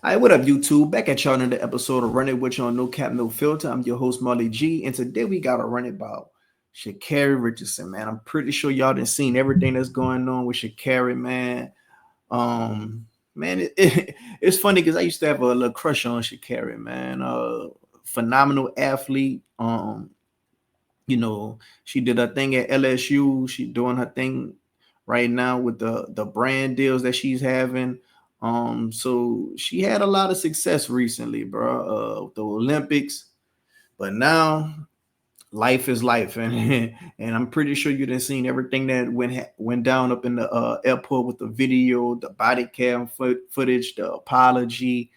All right, what up, YouTube? Back at y'all in the episode of Run It With You on No Cap, No Filter. I'm your host, Marley G, and today we got to run it about Sha Carri Richardson, man. I'm pretty sure y'all done seen everything that's going on with Sha Carri, man. It's funny because I used to have a little crush on Sha Carri, man. Phenomenal athlete. She did her thing at LSU. She doing her thing right now with the brand deals that she's having. So she had a lot of success recently, bro. With the Olympics, but now life is life, and and I'm pretty sure you done seen everything that went down up in the airport with the video, the body cam footage, the apology,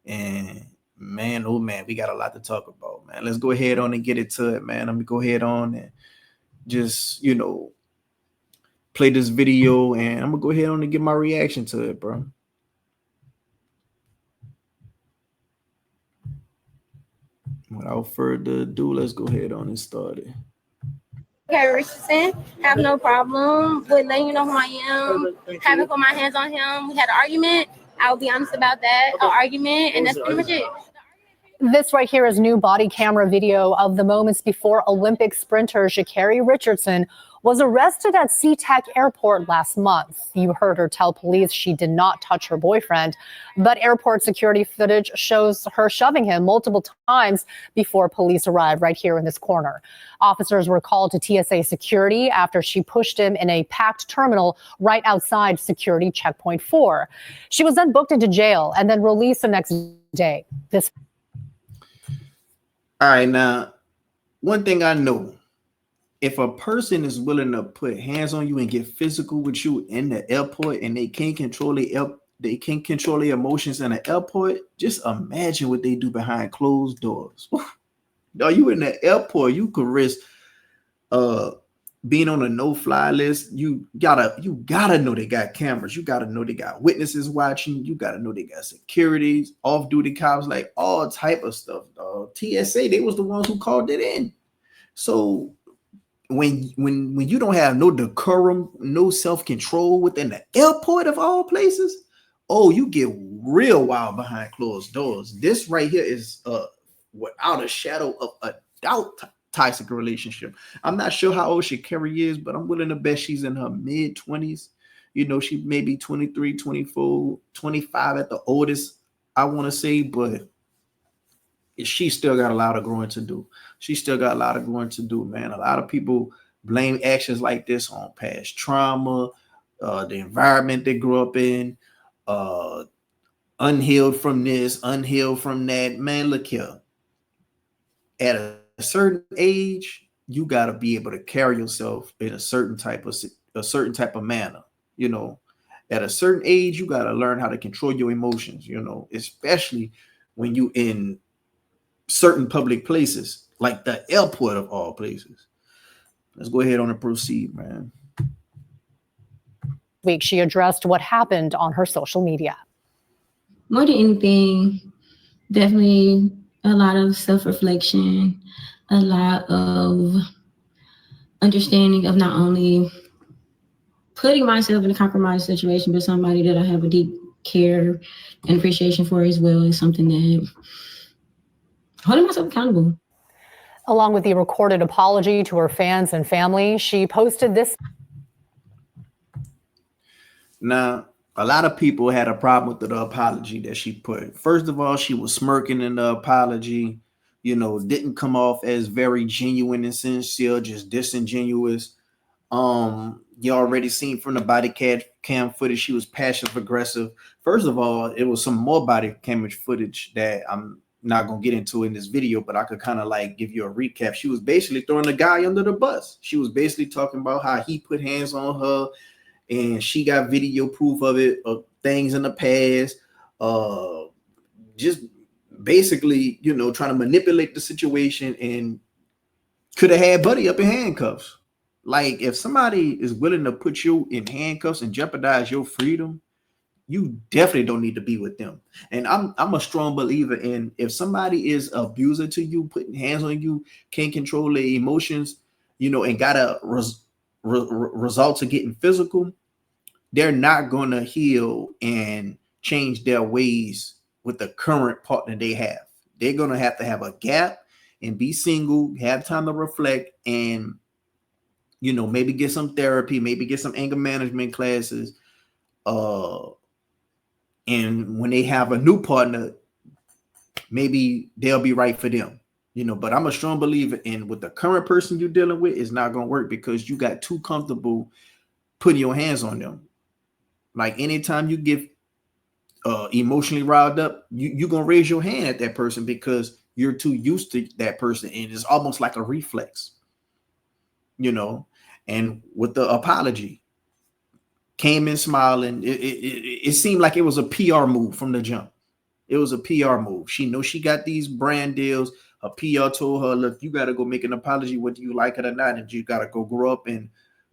and man, oh man, we got a lot to talk about, man. Let's go ahead on and get into it, man. Let me go ahead on and just play this video, and I'm gonna go ahead on and give my reaction to it, bro. Without further ado, let's go ahead on and start it. Carri Richardson, have no problem with letting you know who I am, having put my hands on him. We had an argument. I'll be honest about that, an argument, and that's pretty much it. This right here is new body camera video of the moments before Olympic sprinter Sha Carri Richardson was arrested at SeaTac Airport last month. You heard her tell police she did not touch her boyfriend, but airport security footage shows her shoving him multiple times before police arrived right here in this corner. Officers were called to TSA security after she pushed him in a packed terminal right outside security checkpoint 4. She was then booked into jail and then released the next day. All right, now, one thing I know, if a person is willing to put hands on you and get physical with you in the airport and they can't control their emotions in the airport, just imagine what they do behind closed doors. Are you in the airport? You could risk being on a no-fly list. You gotta know they got cameras. You gotta know they got witnesses watching. You gotta know they got securities, off-duty cops, like all type of stuff. TSA, they was the ones who called it in. So when you don't have no decorum, no self-control within the airport of all places, oh, you get real wild behind closed doors. This right here is without a shadow of a doubt toxic relationship. I'm not sure how old Sha Carri is, but I'm willing to bet she's in her mid-20s. She may be 23, 24, 25 at the oldest, I want to say, but she still got a lot of growing to do. She still got a lot of growing to do, man. A lot of people blame actions like this on past trauma, the environment they grew up in, unhealed from this, unhealed from that. Man, look here. At a certain age, you got to be able to carry yourself in a certain type of manner. At a certain age, you got to learn how to control your emotions, especially when you in certain public places like the airport of all places. Let's go ahead on and proceed, man. Week, she addressed what happened on her social media. More than anything, definitely a lot of self-reflection, a lot of understanding of not only putting myself in a compromised situation, but somebody that I have a deep care and appreciation for as well is something that holding myself accountable. Along with the recorded apology to her fans and family, she posted this. Now, a lot of people had a problem with the apology that she put. First of all, she was smirking in the apology, didn't come off as very genuine and sincere, just disingenuous. You already seen from the body cam footage, she was passive aggressive. First of all, it was some more body cam footage that I'm not gonna get into in this video, but I could kind of like give you a recap. She was basically throwing the guy under the bus. She was basically talking about how he put hands on her and she got video proof of it, of things in the past, just basically, trying to manipulate the situation, and could have had Buddy up in handcuffs. Like, if somebody is willing to put you in handcuffs and jeopardize your freedom, you definitely don't need to be with them. And I'm a strong believer in, if somebody is abuser to you, putting hands on you, can't control their emotions, and got a result to getting physical, they're not going to heal and change their ways with the current partner they have. They're going to have a gap and be single, have time to reflect, and, you know, maybe get some therapy, maybe get some anger management classes. And when they have a new partner, maybe they'll be right for them, you know. But I'm a strong believer in with the current person you're dealing with, it's not going to work because you got too comfortable putting your hands on them. Like anytime you get emotionally riled up, you're going to raise your hand at that person because you're too used to that person. And it's almost like a reflex, you know. And with the apology, came in smiling. It seemed like it was a PR move from the jump. It was a PR move. She knows she got these brand deals. Her PR told her, look, you got to go make an apology, whether you like it or not. And you got to go grow up and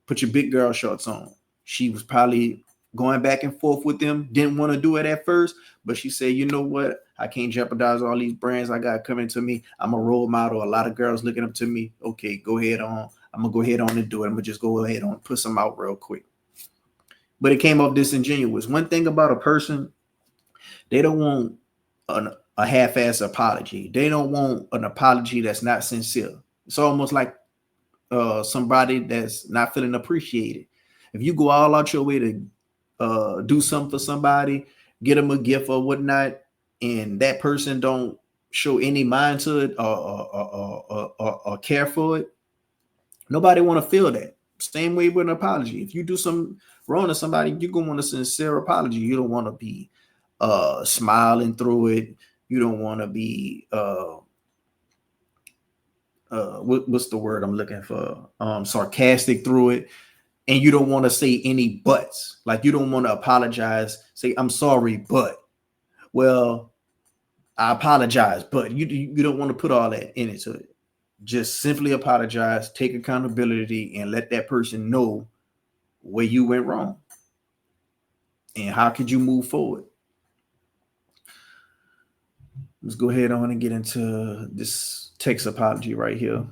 put your big girl shorts on. She was probably going back and forth with them. Didn't want to do it at first. But she said, you know what? I can't jeopardize all these brands I got coming to me. I'm a role model. A lot of girls looking up to me. Okay, go ahead on. I'm going to go ahead on and do it. I'm going to just go ahead on and put some out real quick. But it came off disingenuous. One thing about a person, they don't want a half-ass apology. They don't want an apology that's not sincere. It's almost like somebody that's not feeling appreciated. If you go all out your way to do something for somebody, get them a gift or whatnot, and that person don't show any mind to it or care for it, nobody want to feel that. Same way with an apology. If you do some wrong to somebody, you're going to want a sincere apology. You don't want to be smiling through it. You don't want to be what's the word I'm looking for? Sarcastic through it. And you don't want to say any buts. Like you don't want to apologize, say, I'm sorry, but, well, I apologize, but you don't want to put all that into it. Just simply apologize, take accountability, and let that person know where you went wrong. And how could you move forward? Let's go ahead on and get into this text apology right here.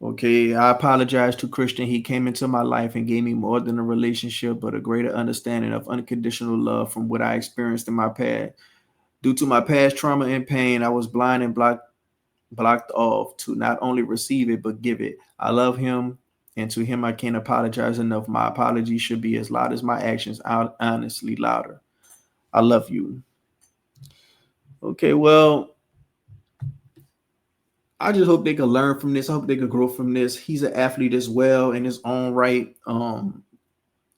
Okay, I apologize to Christian. He came into my life and gave me more than a relationship, but a greater understanding of unconditional love from what I experienced in my past. Due to my past trauma and pain, I was blind and blocked off to not only receive it, but give it. I love him, and to him I can't apologize enough. My apology should be as loud as my actions, honestly louder. I love you. Okay, well, I just hope they can learn from this. I hope they can grow from this. He's an athlete as well in his own right. I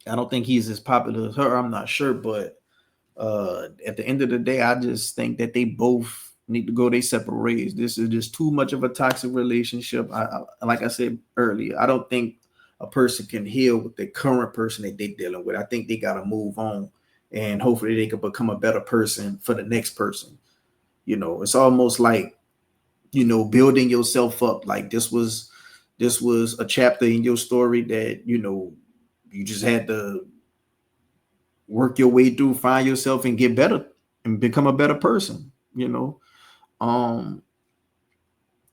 don't think he's as popular as her. I'm not sure, but at the end of the day, I just think that they both need to go their separate ways. This is just too much of a toxic relationship. Like I said earlier, I don't think a person can heal with the current person that they're dealing with. I think they got to move on, and hopefully they can become a better person for the next person. You know, it's almost like, you know, building yourself up. Like this was a chapter in your story that, you know, you just had to work your way through, find yourself and get better and become a better person, you know.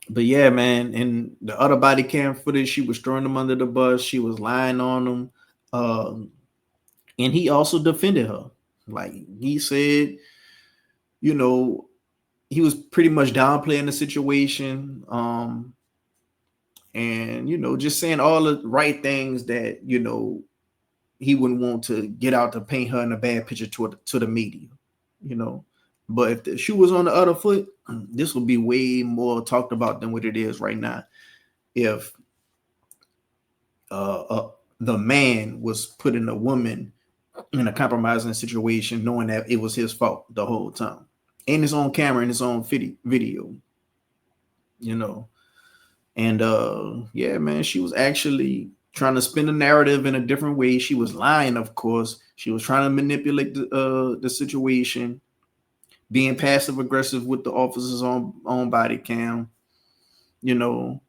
But yeah, man, and the other body cam footage, she was throwing them under the bus. She was lying on them. And he also defended her. Like he said, you know, he was pretty much downplaying the situation. And, you know, just saying all the right things that, you know, he wouldn't want to get out to paint her in a bad picture to the media, you know. But if the shoe was on the other foot, this would be way more talked about than what it is right now. If the man was putting a woman in a compromising situation, knowing that it was his fault the whole time, in his own camera, in his own video, you know. And yeah, man, she was actually trying to spin the narrative in a different way. She was lying, of course. She was trying to manipulate the situation, being passive aggressive with the officers on body cam, you know,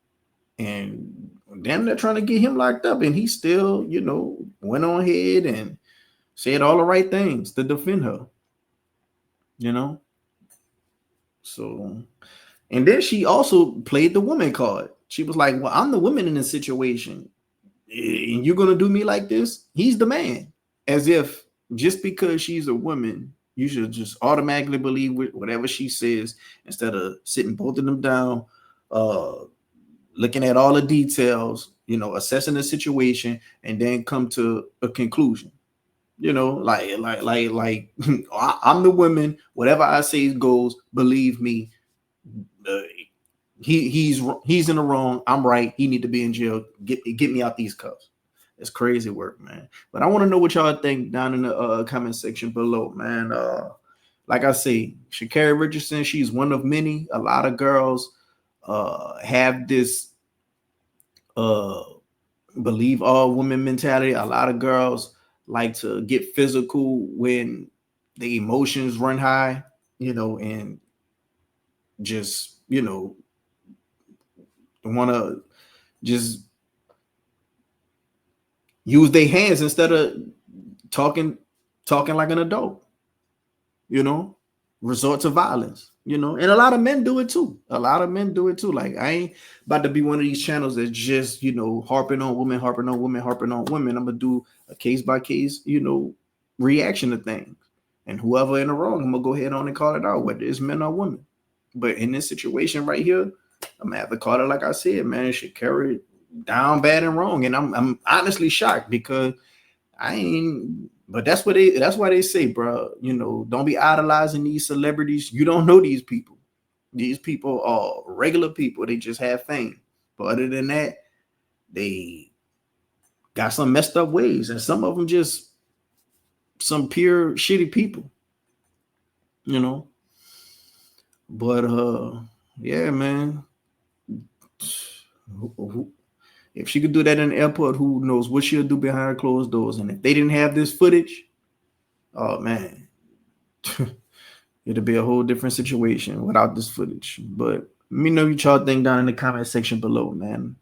and damn, they're trying to get him locked up, and he still, you know, went on ahead and said all the right things to defend her, you know. So, and then she also played the woman card. She was like, well, I'm the woman in this situation, and you're going to do me like this? He's the man. As if just because she's a woman, You should just automatically believe whatever she says instead of sitting both of them down, looking at all the details, assessing the situation, and then come to a conclusion. I'm the woman. Whatever I say goes. Believe me. Uh, he's in the wrong. I'm right. He need to be in jail. Get me out these cuffs. It's crazy work, man. But I want to know what y'all think down in the comment section below, man. Like I say, Sha Carri Richardson, she's one of many. A lot of girls have this believe all women mentality. A lot of girls like to get physical when the emotions run high, and just, want to just use their hands instead of talking like an adult, resort to violence, and a lot of men do it too. Like, I ain't about to be one of these channels that's just, harping on women. I'm gonna do a case by case, reaction to things, and whoever in the wrong, I'm gonna go ahead on and call it out, whether it's men or women. But in this situation right here, I'm gonna have to call it like I said, man. She carried down bad and wrong, and I'm honestly shocked because I ain't. But that's why they say, bro, don't be idolizing these celebrities. You don't know these people. These people are regular people. They just have fame. But other than that, they got some messed up ways, and some of them just some pure shitty people. But yeah, man. If she could do that in the airport, who knows what she'll do behind closed doors? And if they didn't have this footage, oh man, it'd be a whole different situation without this footage. But let me know what y'all think down in the comment section below, man.